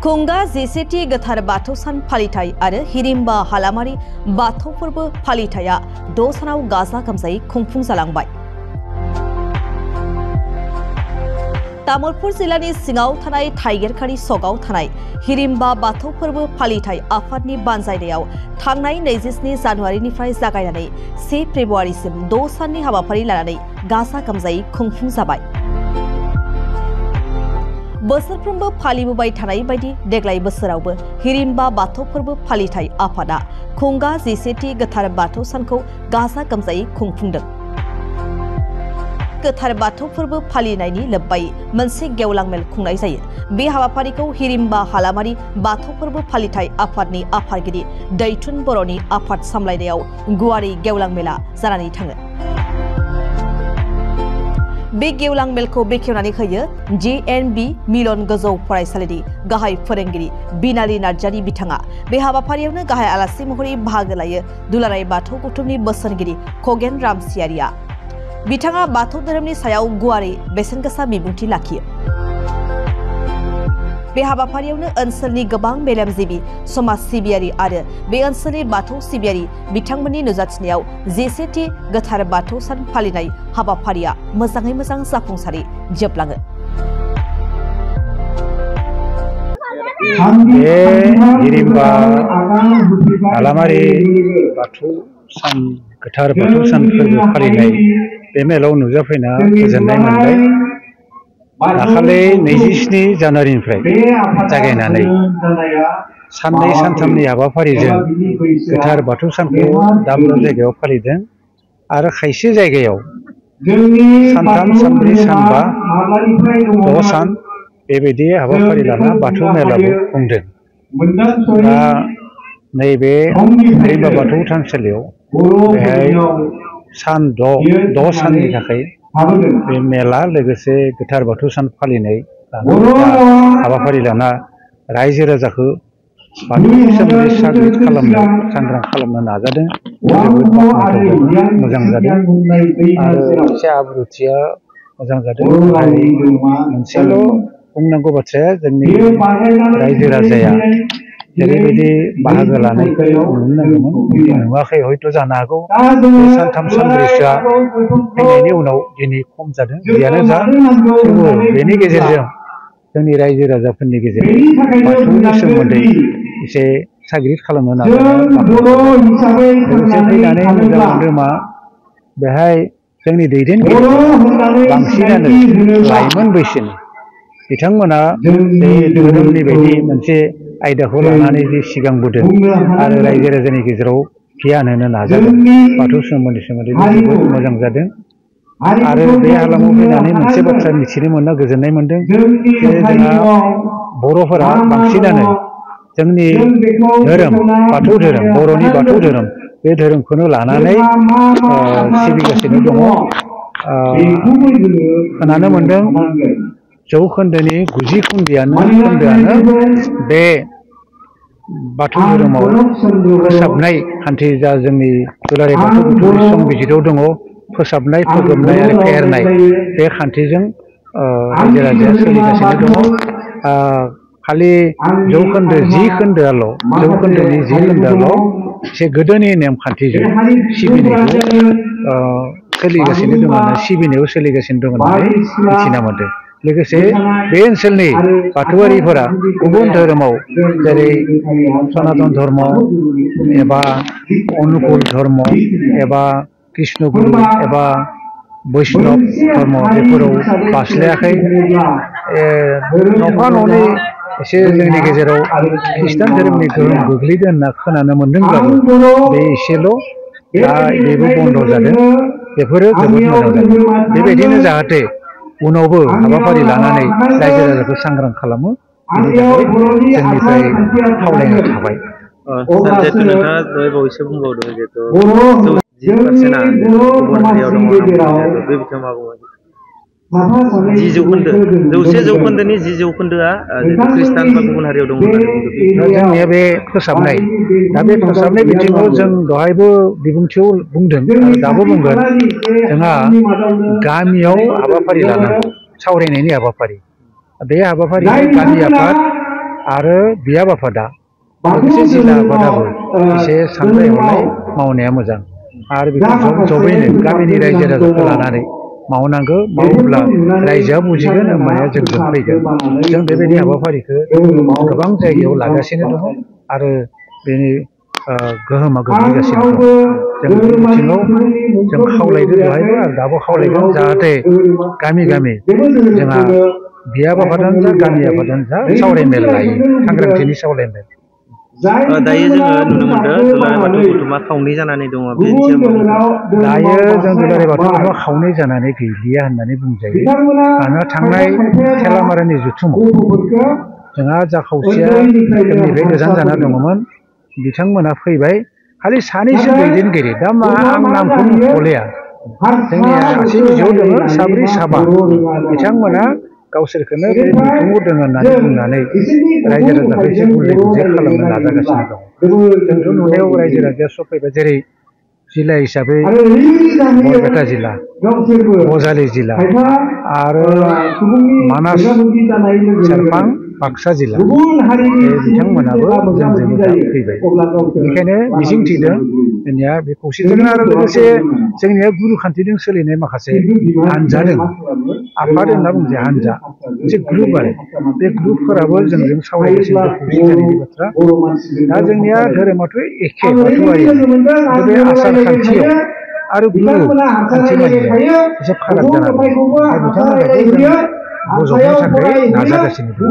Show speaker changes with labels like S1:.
S1: खुंगा जेसेथि गोथार बाथौ सान फालिथाय आरो हिरिम्बा हालामारि बाथौ फोरबो फालिथाया 6 सानाव गाजा गोमजायै खुंफुं जालांबाय। तामुलपुर जिल्लानि सिङाव थानाय थाइगेरखारि सगाव थानाय हिरिम्बा बाथौ फोरबो फालिथाय आफादनि बानजायनायाव थांनाय 27 जानुवारिनिफ्राय जागायनानै 1 फेब्रुवारिसिम 6 साननि हाबाफारि लानानै गाजा गोमजायै खुंफुं जाबाय। बोसोरफ्रोमबो फालिबोबाय थानाय बायदि देग्लाय बोसोरावबो हिरिम्बा बाथौ फोरबो फालिथाय आफादा खुंगा जेसेथि गोथार बाथौ सानखौ गाजा गोमजायै खुंफुंदों। गोथार बाथौ फोरबो फालिनायनि लोब्बायै मोनसे गेवलां मेल खुंनाय जायो। बे हाबाफारिखौ हिरिम्बा हालामारि बाथौ फोरबो फालिथाय आफादनि आफादगिरि दैथुन बर'नि आफाद सामलायनायाव गुवारै गेवलां मेला जानानै थाङो। बे गेवलां मेलखौ बेखेवनानै होयो JNB मिलन गोजौ फरायसालिनि गाहाय फोरोंगिरि बिनाली नार्जारी बिथाङा। बे हाबाफारियावनो गाहाय आलासि महरै बाहागो लायो दुलाराय बाथौ गौथुमनि बोसोनगिरि खगेन रामसियारिया। बिथाङा बाथौ धोरोमनि सायाव गुवारै बेसेनगोसा बिबुंथि लाखियो। बे हाबाफारियावनो ओनसोलनि गोबां मेलेमजिबि समाज सिबियारि आरो बे ओनसोलनि बाथौ सिबियारि बिथांमोननि नुजाथिनायाव जेसेथि गोथार बाथौ सान फालिनाय हाबाफारिया मोजाङै मोजां जाफुंसारै जोबलाङो।
S2: बे हिरिम्बा हालामारि बाथौ सान गोथार बाथौ सान फोरबो फालिनाय बे मेलाव नुजाफैना गोजोननाय मोनबाय। दाखालि 27 जानुवारिनिफ्राय जागायनानै साननै सानथामनि हाबाफारिजों गोथार बाथौ सानखौ दाब दाब जायगायाव फालिदों आरो खायसे जायगायाव सानथाम सानब्रै सानबा 6 सान बेबायदि हाबाफारि लाना बाथौ मेलाबो खुंदों। दा नैबे हिरिम्बा बाथौ थानसालियाव बेहाय सान 6 साननि थाखाय बे मेला लोगोसे गोथार बाथौ सान फालिनाय हाबाफारि लाना रायजो राजाखौ बाथौनि सोमोन्दै सांग्रां खालामनो नाजादों। जोबोद बाख्नायथाव मोजां जादों आरो एसे आब्रुथिया मोजां जादों। मोनसेल' बुंनांगौ बाथ्राया जोंनि रायजो राजाया जेरैबायदि बाहागो लानायखौ नुनो नांगौमोन नुवाखै हयथ' जानो हागौ। बे सानथाम सानब्रैसोआ फैनायनि उनाव दिनै खम जादों। जियानो जा थेवबो बेनि गेजेरजों जोंनि रायजो राजाफोरनि गेजेराव बाथौनि सोमोन्दै एसे साग्रिद खालामनो नाजानाया लोगोसे फैनानै मोजां मोनदों मा बेहाय जोंनि दैदेनगिरिफोरा बांसिनानो लाइमोन बैसोनि बिथांमोना बे धोरोमनि बायदि मोनसे आयदाखौ लानानै जे सिगांबोदों आरो रायजो राजानि गेजेराव गियान होनो नाजादों बाथौ सोमोन्दै जोबोद मोजां जादों। आरो बे हालामाव फैनानै मोनसे बाथ्रा मिथिनो मोनना गोजोननाय मोनदों जे जोंहा बर'फोरा बांसिनानो जोंनि धोरोम बाथौ धोरोम बर'नि बाथौ धोरोम बे धोरोमखौनो लानानै सिबिगासिनो दङ। खोनानो मोनदों जौखोन्दोनि 90 खोन्दोआनो बे बाथौ धोरोमाव फोसाबनाय खान्थि जा जोंनि दुलाराय बाथौ गौथुमनि संबिजिराव दङ फोसाबनाय फोजोबनाय आरो फेहेरनाय बे खान्थिजों रायजो राजाया सोलिगासिनो दङ। खालि जौखोन्दो 10 खोन्दोआल' एसे गोदोनि नेमखान्थिजों सिबिनायखौ सोलिगासिनो दङ सिबिनायाव सोलिगासिनो दङ होननानै मिथिना मोन्दों। लोगोसे बे ओनसोलनि बाथौआरिफोरा गुबुन धोरोमाव जेरै सनातन धर्म एबा अनुकुल धर्म एबा कृष्णगुरु एबा बैष्णब धर्म बेफोराव बास्लायाखै। नफा ननै एसे जोंनि गेजेराव खृष्टान धोरोमनि गोहोम गोग्लैदों होनना खोनानो मोनदोंब्लाबो बे एसेल' दा बेबो बन्द' जादों। बेफोरो जोबोद मोजां जादों। बेबायदिनो जाहाथे उनावबो हाबाफारि लानानै रायजो राजाखौ सांग्रां खालामो बेनि थाखाय जोंनिफ्राय खावलायनाय थाबाय।
S3: जिहेतु नोंथाङा दहाय बावैसो बुंबावदों जिहेतु 10%आ गुबुन हारियाव दङ बे बिथिङाव मा बुङो? 10 जौखोन्दो 100 जौखोन्दोनि 10 जौखोन्दोआ ख्रिस्टान बा गुबुन हारियाव दङ होननानै बुंदों।
S2: जोंनिया बे फोसाबनाय दा बे फोसाबनाय बिथिङाव जों दहायबो बिबुंथियाव बुंदों आरो दाबो बुंगोन जोंहा गामियाव हाबाफारि लानांगौ सावरायनायनि हाबाफारि। बे हाबाफारिखौ गामि आफाद आरो बियाब आफादा लोगोसे जिल्ला आफादाबो एसे साननाय हनाय मावनाया मोजां आरो बेखौ जबैनो गामिनि रायजो राजाखौ लानानै मावनांगौ मावोब्ला रायजोआ बुजिगोन होमबानिया जोंजों फैगोन जों बेबायदि हाबाफारिखौ गोबां जायगायाव लागासिनो दङ आरो बेनि गोहोमा गोग्लैगासिनो दं जों बे बिथिङाव जों खावलायदों दहायबो आरो दाबो खावलायगोन जाहाथे गामि गामि जोंहा बियाब आफादानो जा गामि आफादानो जा सावरायमेल लायो सांग्रांथिनि सावरायमेल
S3: दायो जोङो नुनो मोनदों दुलाराय बाथौ गौथुमा खावनै जानानै दङ बेनि सायाव
S2: दायो जों दुलाराय बाथौ गौथुमा खावनै जानानै गैलिया होननानै बुंजायो मानोना थांनाय थेलामारानि जथुमाव जोंहा जा खावसेया जोंनिफ्राय गोजान जाना दङमोन बिथांमोना फैबाय खालि सानैसो दैदेनगिरि दा मा आं नामखौ मुंख'लिया जोंनिया आसि बिजौआव दङ साब्रै साबा बिथांमोना गावसोरखौनो बे बिथुङाव दङ होननानै बुंनानै रायजो राजाखौ एसे गुले गुजे खालामनो नाजागासिनो दं जोंथ' नुनायाव रायजो राजाया सफैबाय जेरै जिल्ला हिसाबै बरपेटा जिल्ला बजालि जिल्ला आरो मानास सेरफां बाक्सा जिल्ला बिथांमोनाबो जोंजों दा फैबाय बेनिखायनो मिजिंथिदों जोंनिया बे खौसेथिजों आरो लोगोसे जोंनिया गुरु खान्थिजों सोलिनाय माखासे हानजा दङ आफाद होनना बुंजायो हानजा मोनसे ग्रुप आरो बे ग्रुपफोराबो जोंजों सावरायगासिनो खौसे जानायनि बाथ्रा दा जोंनिया धोरोमाथ' एखे बाथौआरि बे आसार खान्थियाव आरो गुरु खान्थि मानिनायाव एसे फाराग जाना दं दा बिथांमोनाबो जों बजबनो थाखाय नाजागासिनो दं